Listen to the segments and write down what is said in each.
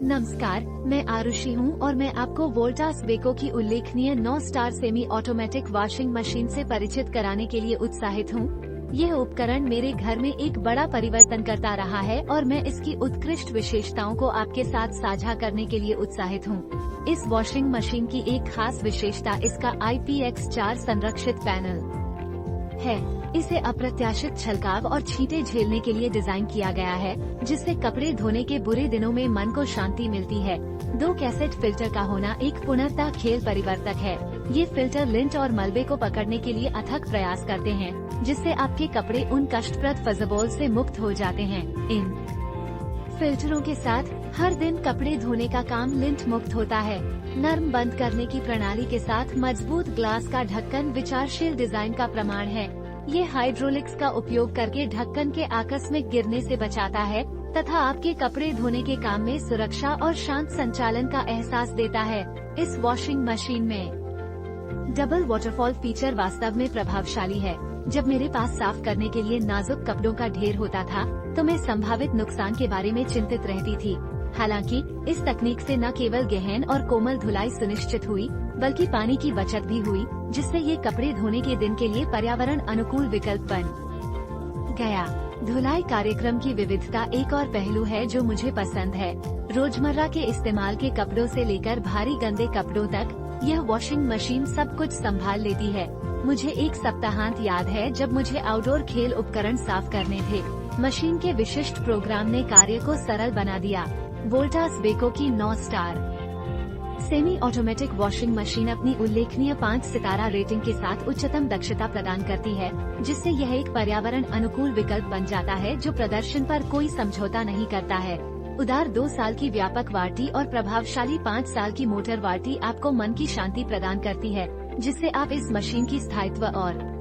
नमस्कार, मैं आरुषि हूं और मैं आपको वोल्टास बेको की उल्लेखनीय 9 star semi automatic washing machine से परिचित कराने के लिए उत्साहित हूं। यह उपकरण मेरे घर में एक बड़ा परिवर्तन करता रहा है और मैं इसकी उत्कृष्ट विशेषताओं को आपके साथ साझा करने के लिए उत्साहित हूं। इस वॉशिंग मशीन की एक खास विशेषता इसका IPX4 संरक्षित पैनल है। इसे अप्रत्याशित छलकाव और छींटे झेलने के लिए डिजाइन किया गया है, जिससे कपड़े धोने के बुरे दिनों में मन को शांति मिलती है। 2 कैसेट फिल्टर का होना एक पूर्णतः खेल परिवर्तक है। ये फिल्टर लिंट और मलबे को पकड़ने के लिए अथक प्रयास करते हैं, जिससे आपके कपड़े उन कष्टप्रद फजबोल से मुक्त हो जाते हैं। इन फिल्टरों के साथ हर दिन कपड़े धोने का काम लिंट मुक्त होता है। नर्म बंद करने की प्रणाली के साथ मजबूत ग्लास का ढक्कन विचारशील डिजाइन का प्रमाण है। ये हाइड्रोलिक्स का उपयोग करके ढक्कन के आकस्मिक गिरने से बचाता है तथा आपके कपड़े धोने के काम में सुरक्षा और शांत संचालन का एहसास देता है। इस वॉशिंग मशीन में डबल वाटरफॉल फीचर वास्तव में प्रभावशाली है। जब मेरे पास साफ करने के लिए नाजुक कपड़ों का ढेर होता था, तो मैं संभावित नुकसान के बारे में चिंतित रहती थी। हालांकि इस तकनीक से न केवल गहन और कोमल धुलाई सुनिश्चित हुई, बल्कि पानी की बचत भी हुई, जिससे ये कपड़े धोने के दिन के लिए पर्यावरण अनुकूल विकल्प बन गया। धुलाई कार्यक्रम की विविधता एक और पहलू है जो मुझे पसंद है। रोजमर्रा के इस्तेमाल के कपड़ों से लेकर भारी गंदे कपड़ों तक यह वॉशिंग मशीन सब कुछ संभाल लेती है। मुझे एक सप्ताहांत याद है जब मुझे आउटडोर खेल उपकरण साफ करने थे। मशीन के विशिष्ट प्रोग्राम ने कार्य को सरल बना दिया। वोल्टास बेको की 9 star semi automatic washing machine अपनी उल्लेखनीय 5 सितारा रेटिंग के साथ उच्चतम दक्षता प्रदान करती है, जिससे यह एक पर्यावरण अनुकूल विकल्प बन जाता है जो प्रदर्शन पर कोई समझौता नहीं करता है। उदार 2 साल की व्यापक वारंटी और प्रभावशाली 5 साल की मोटर वारंटी आपको मन की शांति प्रदान करती है, जिससे आप इस मशीन की स्थायित्व और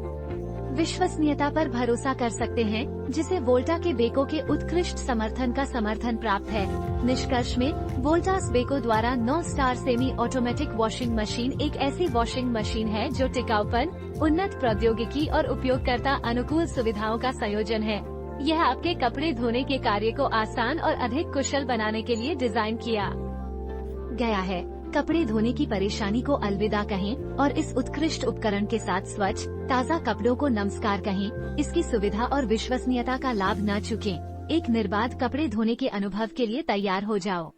विश्वसनीयता पर भरोसा कर सकते हैं, जिसे वोल्टा के बेको के उत्कृष्ट समर्थन का समर्थन प्राप्त है। निष्कर्ष में, वोल्टास बेको द्वारा 9 star semi automatic washing machine एक ऐसी वॉशिंग मशीन है जो टिकाऊपन, उन्नत प्रौद्योगिकी और उपयोगकर्ता अनुकूल सुविधाओं का संयोजन है। यह आपके कपड़े धोने के कार्य को आसान और अधिक कुशल बनाने के लिए डिजाइन किया गया है। कपड़े धोने की परेशानी को अलविदा कहें और इस उत्कृष्ट उपकरण के साथ स्वच्छ, ताज़ा कपड़ों को नमस्कार कहें। इसकी सुविधा और विश्वसनीयता का लाभ न चूकें। एक निर्बाध कपड़े धोने के अनुभव के लिए तैयार हो जाओ।